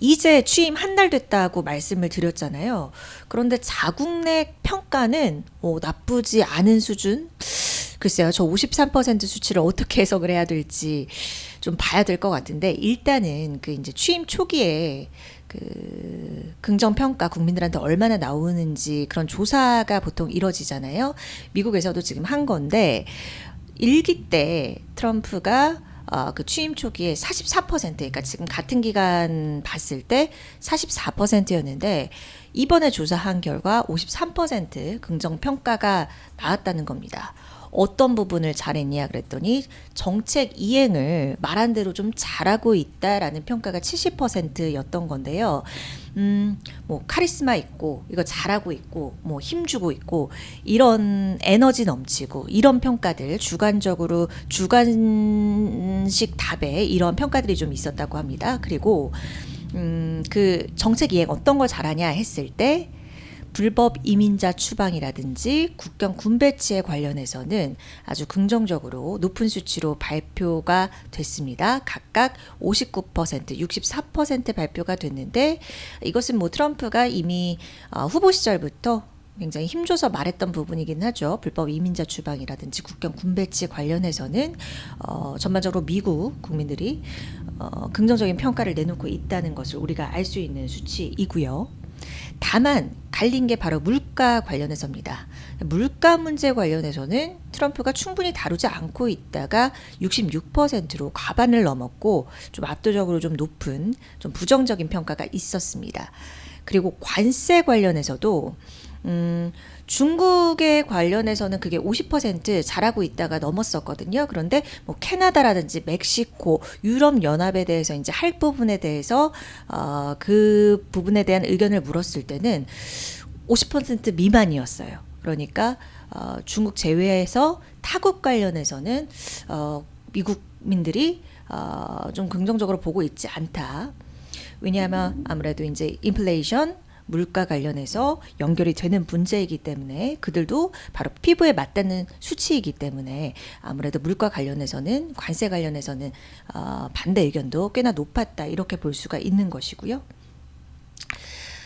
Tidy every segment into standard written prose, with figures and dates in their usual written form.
이제 취임 한 달 됐다고 말씀을 드렸잖아요. 그런데 자국 내 평가는 나쁘지 않은 수준? 글쎄요, 저 53% 수치를 어떻게 해석을 해야 될지 좀 봐야 될 것 같은데, 일단은 그 이제 취임 초기에 그 긍정평가 국민들한테 얼마나 나오는지 그런 조사가 보통 이뤄지잖아요. 미국에서도 지금 한 건데, 1기 때 트럼프가 그 취임 초기에 44%, 그러니까 지금 같은 기간 봤을 때 44%였는데, 이번에 조사한 결과 53% 긍정 평가가 나왔다는 겁니다. 어떤 부분을 잘했냐 그랬더니 정책 이행을 말한 대로 좀 잘하고 있다라는 평가가 70%였던 건데요. 뭐 카리스마 있고 이거 잘하고 있고 뭐 힘주고 있고 이런 에너지 넘치고 이런 평가들, 주관식 답에 이런 평가들이 좀 있었다고 합니다. 그리고 그 정책 이행 어떤 걸 잘하냐 했을 때, 불법 이민자 추방이라든지 국경 군 배치에 관련해서는 아주 긍정적으로 높은 수치로 발표가 됐습니다. 각각 59%, 64% 발표가 됐는데, 이것은 뭐 트럼프가 이미 후보 시절부터 굉장히 힘줘서 말했던 부분이긴 하죠. 불법 이민자 추방이라든지 국경 군 배치 관련해서는 전반적으로 미국 국민들이 긍정적인 평가를 내놓고 있다는 것을 우리가 알 수 있는 수치이고요. 다만 갈린 게 바로 물가 관련해서입니다. 물가 문제 관련해서는 트럼프가 충분히 다루지 않고 있다가 66%로 과반을 넘었고, 좀 압도적으로 좀 높은 좀 부정적인 평가가 있었습니다. 그리고 관세 관련해서도 중국에 관련해서는 그게 50% 잘하고 있다가 넘었었거든요. 그런데 뭐 캐나다라든지 멕시코, 유럽 연합에 대해서 이제 할 부분에 대해서 그 부분에 대한 의견을 물었을 때는 50% 미만이었어요. 그러니까 중국 제외해서 타국 관련해서는 미국민들이 좀 긍정적으로 보고 있지 않다. 왜냐하면 아무래도 이제 인플레이션, 물가 관련해서 연결이 되는 문제이기 때문에, 그들도 바로 피부에 맞닿는 수치이기 때문에 아무래도 물가 관련해서는, 관세 관련해서는 반대 의견도 꽤나 높았다, 이렇게 볼 수가 있는 것이고요.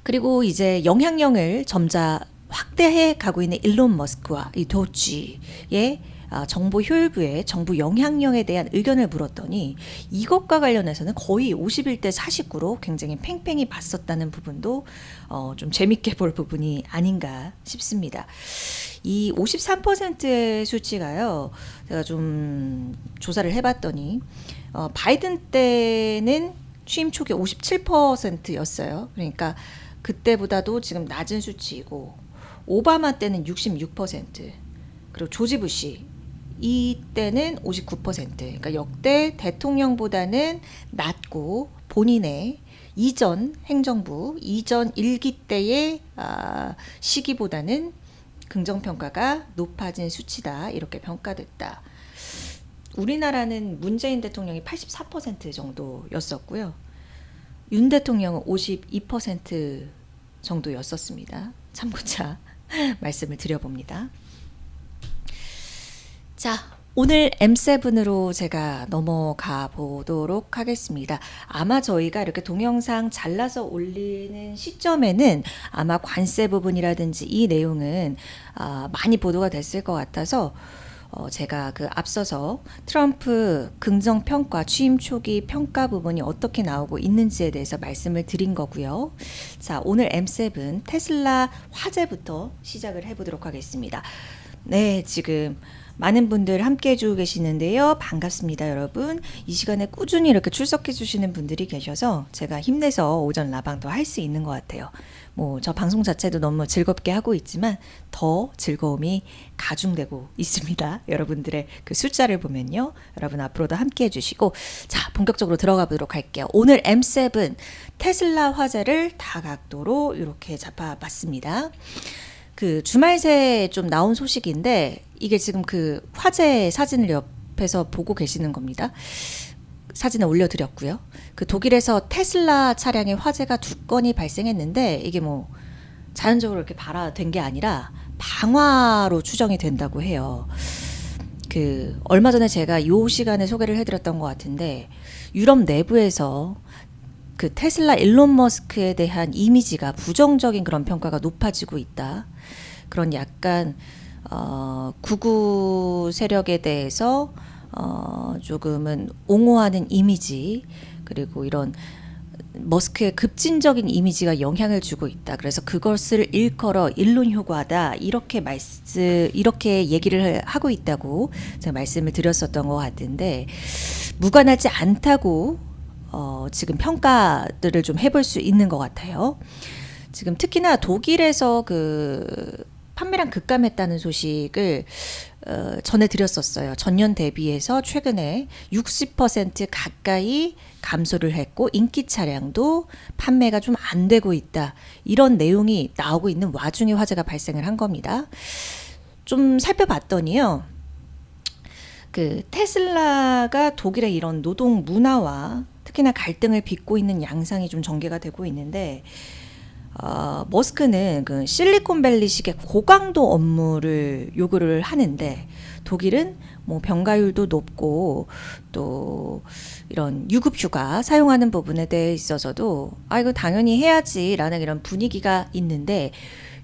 그리고 이제 영향력을 점차 확대해 가고 있는 일론 머스크와 이 도지의 정보 효율부의 정부 영향력에 대한 의견을 물었더니, 이것과 관련해서는 거의 51대 49로 굉장히 팽팽히 맞섰다는 부분도 좀 재밌게 볼 부분이 아닌가 싶습니다. 이 53%의 수치가요, 제가 좀 조사를 해봤더니 바이든 때는 취임 초기 57%였어요. 그러니까 그때보다도 지금 낮은 수치이고, 오바마 때는 66%, 그리고 조지 부시 이때는 59%, 그러니까 역대 대통령보다는 낮고, 본인의 이전 행정부, 이전 1기 때의 시기보다는 긍정평가가 높아진 수치다, 이렇게 평가됐다. 우리나라는 문재인 대통령이 84% 정도였었고요. 윤 대통령은 52% 정도였었습니다. 참고차 말씀을 드려봅니다. 자, 오늘 M7으로 제가 넘어가 보도록 하겠습니다. 아마 저희가 이렇게 동영상 잘라서 올리는 시점에는 아마 관세 부분이라든지 이 내용은 많이 보도가 됐을 것 같아서 제가 그 앞서서 트럼프 긍정평가, 취임 초기 평가 부분이 어떻게 나오고 있는지에 대해서 말씀을 드린 거고요. 자, 오늘 M7 테슬라 화재부터 시작을 해보도록 하겠습니다. 네, 지금 많은 분들 함께 해주고 계시는데요. 반갑습니다, 여러분. 이 시간에 꾸준히 이렇게 출석해 주시는 분들이 계셔서 제가 힘내서 오전 라방도 할 수 있는 것 같아요. 뭐 저 방송 자체도 너무 즐겁게 하고 있지만 더 즐거움이 가중되고 있습니다. 여러분들의 그 숫자를 보면요. 여러분 앞으로도 함께 해주시고, 자, 본격적으로 들어가 보도록 할게요. 오늘 M7 테슬라 화재를 다각도로 이렇게 잡아봤습니다. 그 주말 새에 좀 나온 소식인데, 이게 지금 그 화재 사진을 옆에서 보고 계시는 겁니다. 사진을 올려드렸고요. 그 독일에서 테슬라 차량의 화재가 2건이 발생했는데, 이게 뭐 자연적으로 이렇게 발화된 게 아니라 방화로 추정이 된다고 해요. 그 얼마 전에 제가 이 시간에 소개를 해드렸던 것 같은데, 유럽 내부에서 그 테슬라 일론 머스크에 대한 이미지가 부정적인 그런 평가가 높아지고 있다. 그런 약간 극우 세력에 대해서 조금은 옹호하는 이미지, 그리고 이런 머스크의 급진적인 이미지가 영향을 주고 있다. 그래서 그것을 일컬어 일론 효과다. 이렇게 얘기를 하고 있다고 제가 말씀을 드렸었던 것 같은데, 무관하지 않다고 지금 평가들을 좀 해볼 수 있는 것 같아요. 지금 특히나 독일에서 그 판매량 급감했다는 소식을 전해드렸었어요. 전년 대비해서 최근에 60% 가까이 감소를 했고, 인기 차량도 판매가 좀 안 되고 있다. 이런 내용이 나오고 있는 와중에 화재가 발생을 한 겁니다. 좀 살펴봤더니요, 그 테슬라가 독일의 이런 노동 문화와 특히나 갈등을 빚고 있는 양상이 좀 전개가 되고 있는데, 머스크는 그 실리콘밸리식의 고강도 업무를 요구를 하는데, 독일은 뭐 병가율도 높고 또 이런 유급휴가 사용하는 부분에 대해 있어서도 이거 당연히 해야지라는 이런 분위기가 있는데,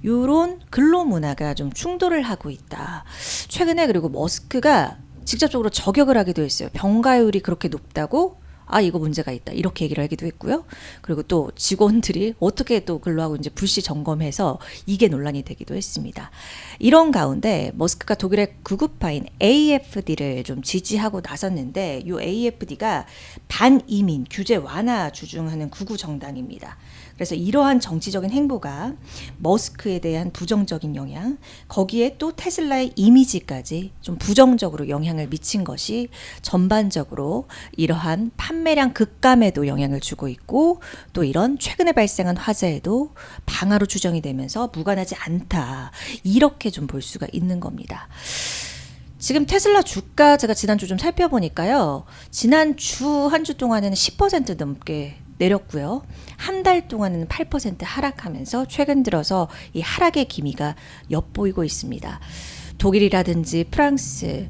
이런 근로 문화가 좀 충돌을 하고 있다. 최근에 그리고 머스크가 직접적으로 저격을 하기도 했어요. 병가율이 그렇게 높다고 이거 문제가 있다, 이렇게 얘기를 하기도 했고요. 그리고 또 직원들이 어떻게 또 근로하고 이제 불시 점검해서 이게 논란이 되기도 했습니다. 이런 가운데 머스크가 독일의 극우파인 AFD를 좀 지지하고 나섰는데, 이 AFD가 반이민 규제 완화 주중하는 극우 정당입니다. 그래서 이러한 정치적인 행보가 머스크에 대한 부정적인 영향, 거기에 또 테슬라의 이미지까지 좀 부정적으로 영향을 미친 것이 전반적으로 이러한 판매량 급감에도 영향을 주고 있고, 또 이런 최근에 발생한 화재에도 방화로 추정이 되면서 무관하지 않다, 이렇게 좀 볼 수가 있는 겁니다. 지금 테슬라 주가 제가 지난주 좀 살펴보니까요, 지난주 한 주 동안에는 10% 넘게 내렸고요. 한 달 동안은 8% 하락하면서 최근 들어서 이 하락의 기미가 엿보이고 있습니다. 독일이라든지 프랑스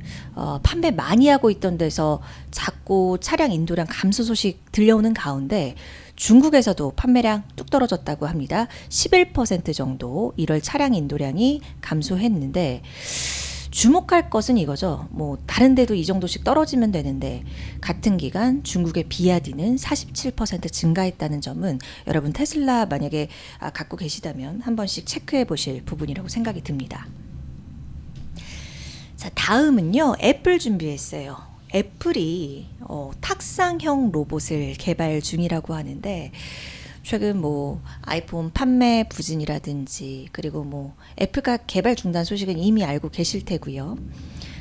판매 많이 하고 있던 데서 자꾸 차량 인도량 감소 소식 들려오는 가운데, 중국에서도 판매량 뚝 떨어졌다고 합니다. 11% 정도 1월 차량 인도량이 감소했는데, 주목할 것은 이거죠. 뭐 다른 데도 이 정도씩 떨어지면 되는데, 같은 기간 중국의 비야디는 47% 증가했다는 점은 여러분 테슬라 만약에 갖고 계시다면 한 번씩 체크해 보실 부분이라고 생각이 듭니다. 자, 다음은요, 애플 준비했어요. 애플이 탁상형 로봇을 개발 중이라고 하는데, 최근 뭐 아이폰 판매 부진이라든지, 그리고 뭐 애플가 개발 중단 소식은 이미 알고 계실 테고요.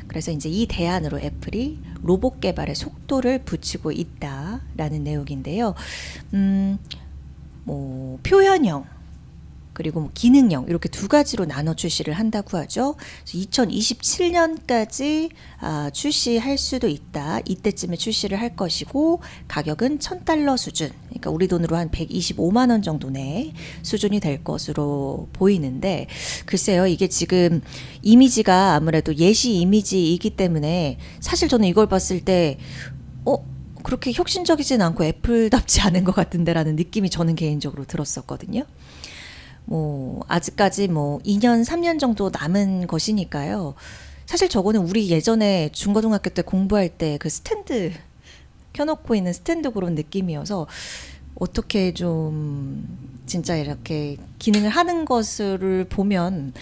그래서 이제 이 대안으로 애플이 로봇 개발의 속도를 붙이고 있다라는 내용인데요. 뭐 표현형 그리고 뭐 기능형, 이렇게 두 가지로 나눠 출시를 한다고 하죠. 2027년까지 출시할 수도 있다. 이때쯤에 출시를 할 것이고, 가격은 $1,000 수준, 그러니까 우리 돈으로 한 125만 원 정도 내 수준이 될 것으로 보이는데, 글쎄요, 이게 지금 이미지가 아무래도 예시 이미지이기 때문에 사실 저는 이걸 봤을 때 그렇게 혁신적이진 않고 애플답지 않은 것 같은데라는 느낌이 저는 개인적으로 들었었거든요. 뭐 아직까지 뭐 2년 3년 정도 남은 것이니까요. 사실 저거는 우리 예전에 중고등학교 때 공부할 때 그 스탠드 켜놓고 있는 스탠드 그런 느낌이어서, 어떻게 좀 진짜 이렇게 기능을 하는 것을 보면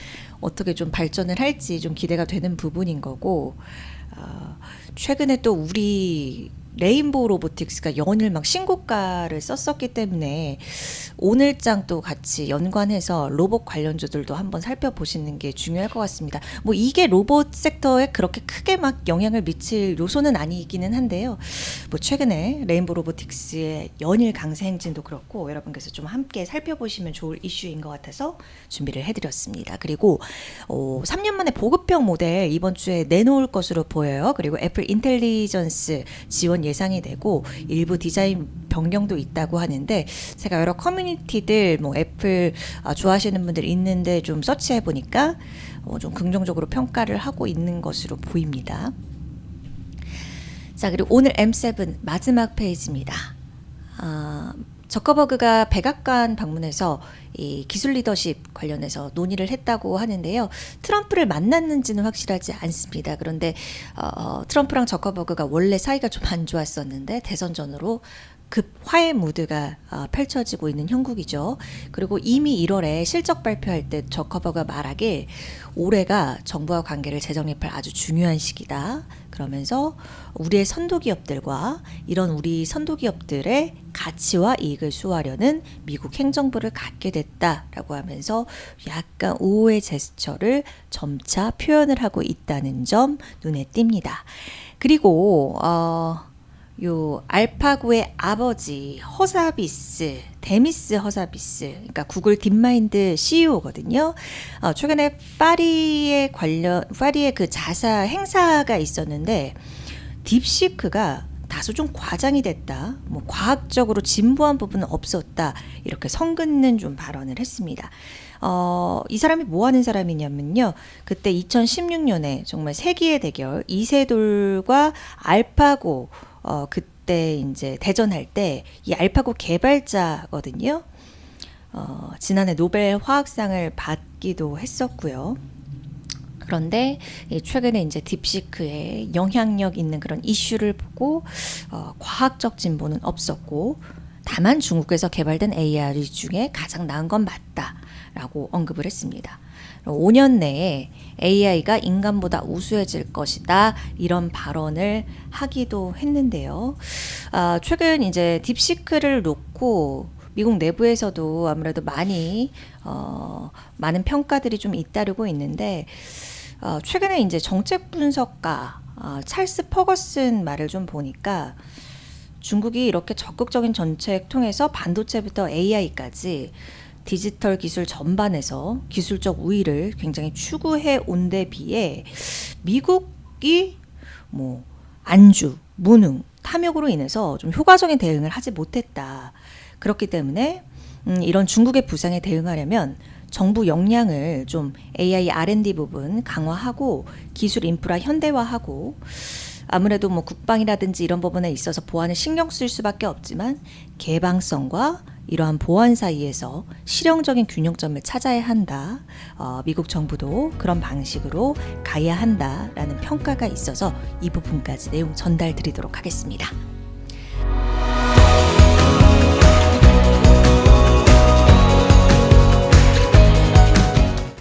어떻게 좀 발전을 할지 좀 기대가 되는 부분인 거고, 최근에 또 우리 레인보우 로보틱스가 연일 막 신고가를 썼었기 때문에 오늘장 또 같이 연관해서 로봇 관련주들도 한번 살펴보시는 게 중요할 것 같습니다. 뭐 이게 로봇 섹터에 그렇게 크게 막 영향을 미칠 요소는 아니기는 한데요. 뭐 최근에 레인보우 로보틱스의 연일 강세 행진도 그렇고, 여러분께서 좀 함께 살펴보시면 좋을 이슈인 것 같아서 준비를 해드렸습니다. 그리고 3년 만에 보급형 모델 이번 주에 내놓을 것으로 보여요. 그리고 애플 인텔리전스 지원 예상이 되고, 일부 디자인 변경도 있다고 하는데, 제가 여러 커뮤니티들 뭐 애플 좋아하시는 분들 있는데 좀 서치해 보니까 좀 긍정적으로 평가를 하고 있는 것으로 보입니다. 자, 그리고 오늘 M7 마지막 페이지입니다. 저커버그가 백악관 방문해서 이 기술 리더십 관련해서 논의를 했다고 하는데요. 트럼프를 만났는지는 확실하지 않습니다. 그런데 트럼프랑 저커버그가 원래 사이가 좀 안 좋았었는데 대선 전으로 급 화해 무드가 펼쳐지고 있는 형국이죠. 그리고 이미 1월에 실적 발표할 때 저커버그가 말하길 올해가 정부와 관계를 재정립할 아주 중요한 시기다. 그러면서 우리의 선도기업들과 이런 우리 선도기업들의 가치와 이익을 수호하려는 미국 행정부를 갖게 됐다라고 하면서 약간 우호의 제스처를 점차 표현을 하고 있다는 점 눈에 띕니다. 그리고 요 알파고의 아버지 허사비스, 데미스 허사비스, 그러니까 구글 딥마인드 CEO거든요. 최근에 파리의 그 자사 행사가 있었는데 딥시크가 다소 좀 과장이 됐다. 뭐 과학적으로 진보한 부분은 없었다. 이렇게 선긋는 좀 발언을 했습니다. 이 사람이 뭐 하는 사람이냐면요. 그때 2016년에 정말 세기의 대결 이세돌과 알파고 그때 이제 대전할 때 이 알파고 개발자거든요. 지난해 노벨 화학상을 받기도 했었고요. 그런데 최근에 이제 딥시크의 영향력 있는 그런 이슈를 보고 과학적 진보는 없었고 다만 중국에서 개발된 AI 중에 가장 나은 건 맞다라고 언급을 했습니다. 5년 내에 AI가 인간보다 우수해질 것이다 이런 발언을 하기도 했는데요. 최근 이제 딥시크를 놓고 미국 내부에서도 아무래도 많은 평가들이 좀 잇따르고 있는데 최근에 이제 정책 분석가 찰스 퍼거슨 말을 좀 보니까 중국이 이렇게 적극적인 정책 통해서 반도체부터 AI까지 디지털 기술 전반에서 기술적 우위를 굉장히 추구해 온 데 비해 미국이 뭐 안주, 무능, 탐욕으로 인해서 좀 효과적인 대응을 하지 못했다. 그렇기 때문에 이런 중국의 부상에 대응하려면 정부 역량을 좀 AI R&D 부분 강화하고 기술 인프라 현대화하고 아무래도 뭐 국방이라든지 이런 부분에 있어서 보안을 신경 쓸 수밖에 없지만 개방성과 이러한 보안 사이에서 실용적인 균형점을 찾아야 한다. 미국 정부도 그런 방식으로 가야 한다라는 평가가 있어서 이 부분까지 내용 전달 드리도록 하겠습니다.